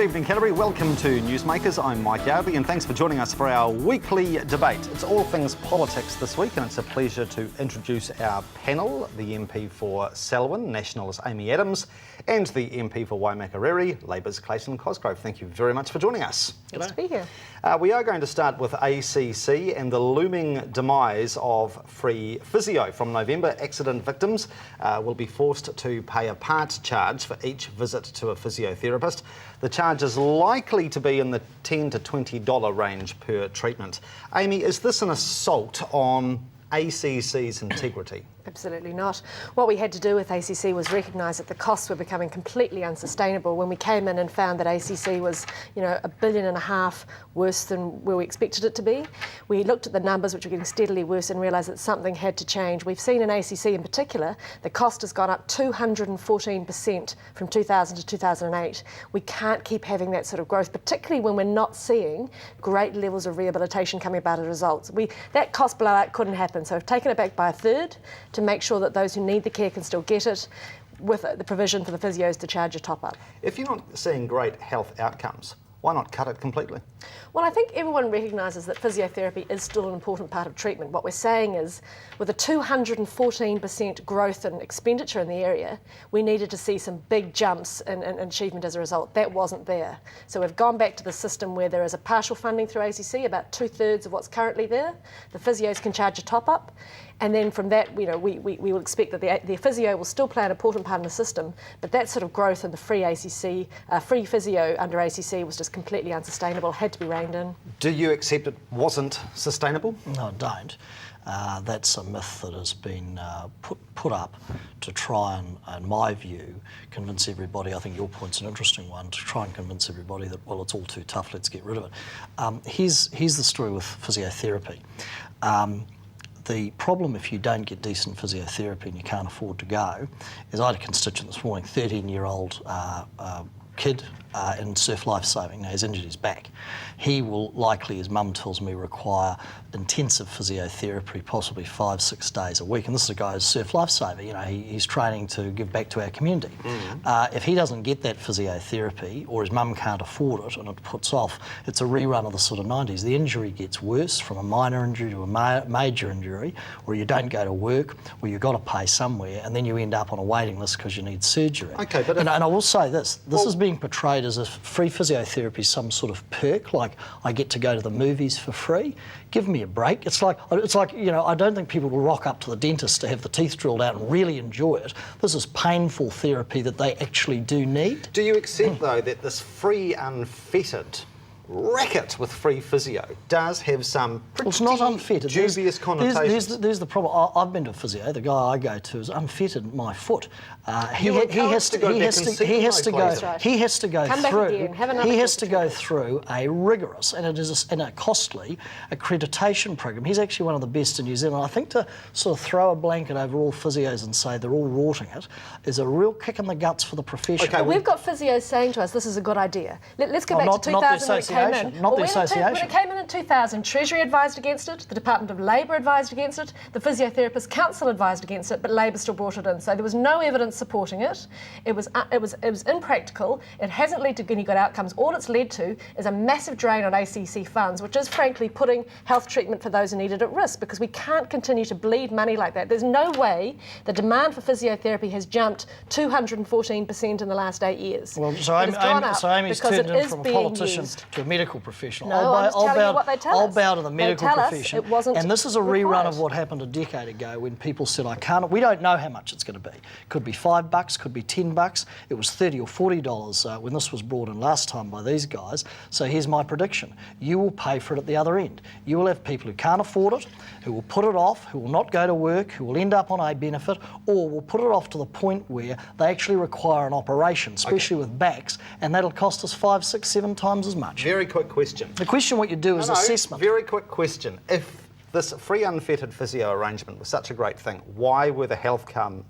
Good evening, Canterbury. Welcome to NewsMakers. I'm Mike Yardley, and thanks for joining us for our weekly debate. It's all things politics this week, and it's a pleasure to introduce our panel, the MP for Selwyn, National's Amy Adams, and the MP for Waimakariri, Labour's Clayton Cosgrove. Thank you very much for joining us. Good to be here. We are going to start with ACC and the looming demise of free physio. From November, accident victims will be forced to pay a part charge for each visit to a physiotherapist. The charge is likely to be in the $10 to $20 range per treatment. Amy, is this an assault on ACC's integrity? Absolutely not. What we had to do with ACC was recognise that the costs were becoming completely unsustainable when we came in and found that ACC was, $1.5 billion worse than where we expected it to be. We looked at the numbers, which were getting steadily worse, and realised that something had to change. We've seen in ACC in particular, the cost has gone up 214% from 2000 to 2008. We can't keep having that sort of growth, particularly when we're not seeing great levels of rehabilitation coming about as a result. That cost blowout couldn't happen, so we've taken it back by a third to make sure that those who need the care can still get it, with the provision for the physios to charge a top-up. If you're not seeing great health outcomes, why not cut it completely? Well, I think everyone recognises that physiotherapy is still an important part of treatment. What we're saying is, with a 214% growth in expenditure in the area, we needed to see some big jumps in achievement as a result. That wasn't there. So we've gone back to the system where there is a partial funding through ACC, about 2/3 of what's currently there. The physios can charge a top-up. And then from that, we will expect that the physio will still play an important part in the system, but that sort of growth in the free physio under ACC was just completely unsustainable, had to be reined in. Do you accept it wasn't sustainable? No, I don't. That's a myth that has been put up to try and, in my view, convince everybody. I think your point's an interesting one, to try and convince everybody that, well, it's all too tough, let's get rid of it. Here's the story with physiotherapy. The problem if you don't get decent physiotherapy and you can't afford to go is, I had a constituent this morning, 13-year-old kid in surf lifesaving. Now, he's injured his back. He will likely, his mum tells me, require intensive physiotherapy, possibly 5-6 days a week. And this is a guy who's surf lifesaver. He's training to give back to our community. If he doesn't get that physiotherapy, or his mum can't afford it and it puts off, it's a rerun of the sort of 90s. The injury gets worse, from a minor injury to a major injury, or you don't go to work, or you've got to pay somewhere, and then you end up on a waiting list because you need surgery. Okay, but and I will say this is being portrayed as if free physiotherapy is some sort of perk, like I get to go to the movies for free. Give me a break. It's like I don't think people will rock up to the dentist to have the teeth drilled out and really enjoy it. This is painful therapy that they actually do need. Do you accept, though, that this free, unfettered racket with free physio does have some pretty it's not unfettered. dubious connotations? There's the problem. I've been to a physio. The guy I go to has unfettered my foot. He has to go through a rigorous, and it is a costly accreditation program. He's actually one of the best in New Zealand. I think to sort of throw a blanket over all physios and say they're all rorting it is a real kick in the guts for the profession. Okay, we've got physios saying to us this is a good idea. Let's go back to 2000. Not the association. When it came in 2000, Treasury advised against it, the Department of Labour advised against it, the Physiotherapist Council advised against it, but Labour still brought it in. So there was no evidence supporting it. It was impractical. It hasn't led to any good outcomes. All it's led to is a massive drain on ACC funds, which is frankly putting health treatment for those who need it at risk, because we can't continue to bleed money like that. There's no way the demand for physiotherapy has jumped 214% in the last 8 years. Well, so Amy's turned in from a politician to a medical professional. No, I'll bow to the medical profession. It wasn't and this is a required. rerun of what happened a decade ago when people said, we don't know how much it's going to be. Could be $5, could be $10. It was $30 or $40 when this was brought in last time by these guys. So here's my prediction. You will pay for it at the other end. You will have people who can't afford it, who will put it off, who will not go to work, who will end up on a benefit, or will put it off to the point where they actually require an operation, especially with backs, and that'll cost us 5, 6, 7 times as much. Very quick question. The question what you do is assessment. Very quick question. If this free unfettered physio arrangement was such a great thing, why were the health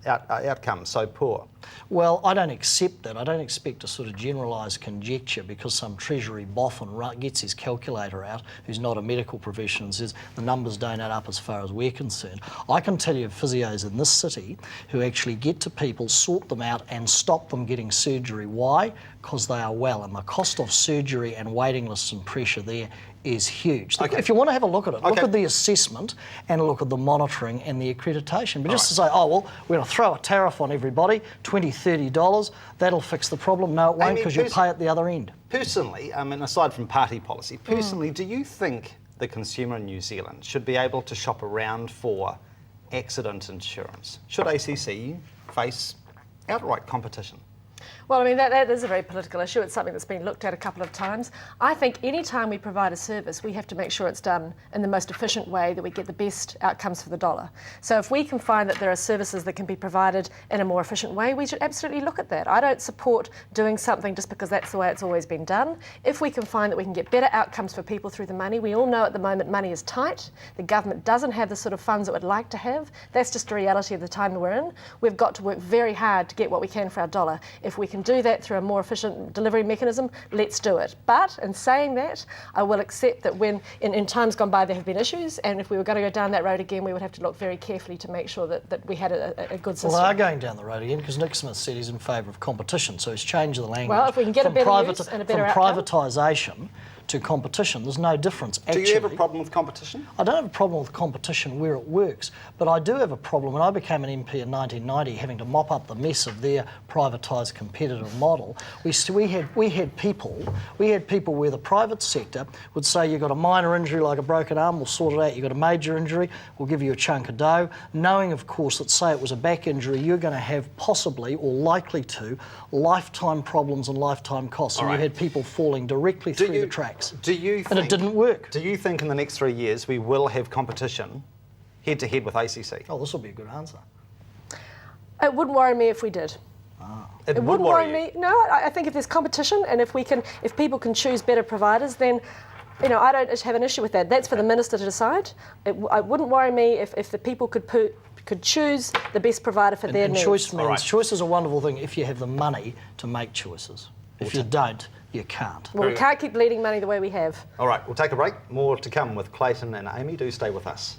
outcomes so poor? Well, I don't accept that. I don't expect a sort of generalised conjecture because some Treasury boffin gets his calculator out, who's not a medical professional, and says the numbers don't add up as far as we're concerned. I can tell you of physios in this city who actually get to people, sort them out and stop them getting surgery. Why? Because they are well, and the cost of surgery and waiting lists and pressure there is huge. Okay. If you want to have a look at it, look Okay. at the assessment and look at the monitoring and the accreditation. But just to say, oh, well, we're going to throw a tariff on everybody, $20, $30, that'll fix the problem. No, it won't, because you pay at the other end. Personally, and aside from party policy, personally, do you think the consumer in New Zealand should be able to shop around for accident insurance? Should ACC face outright competition? Well, I mean, that is a very political issue. It's something that's been looked at a couple of times. I think any time we provide a service, we have to make sure it's done in the most efficient way, that we get the best outcomes for the dollar. So if we can find that there are services that can be provided in a more efficient way, we should absolutely look at that. I don't support doing something just because that's the way it's always been done. If we can find that we can get better outcomes for people through the money, we all know at the moment money is tight. The government doesn't have the sort of funds it would like to have. That's just a reality of the time that we're in. We've got to work very hard to get what we can for our dollar. If we can do that through a more efficient delivery mechanism, let's do it. But in saying that, I will accept that when in times gone by there have been issues, and if we were going to go down that road again, we would have to look very carefully to make sure that we had a good system. Well, they are going down the road again because Nick Smith said he's in favour of competition, so he's changed the language. Well, if we can get a better use and a better outcome. Privatisation to competition, there's no difference, actually. Do you have a problem with competition? I don't have a problem with competition where it works, but I do have a problem. When I became an MP in 1990, having to mop up the mess of their privatised competitive model, we had people where the private sector would say, you've got a minor injury like a broken arm, we'll sort it out. You've got a major injury, we'll give you a chunk of dough, knowing, of course, that say it was a back injury, you're going to have possibly or likely to lifetime problems and lifetime costs. And you had people falling directly through the tracks. Do you think, and it didn't work. Do you think in the next 3 years we will have competition head-to-head with ACC? Oh, this will be a good answer. It wouldn't worry me if we did. It wouldn't worry me. No, I think if there's competition and if people can choose better providers, then I don't have an issue with that. That's for the minister to decide. It wouldn't worry me if the people could choose the best provider for their needs. Choice is a wonderful thing if you have the money to make choices. If you don't, you can't. Well, we can't keep bleeding money the way we have. All right, we'll take a break. More to come with Clayton and Amy. Do stay with us.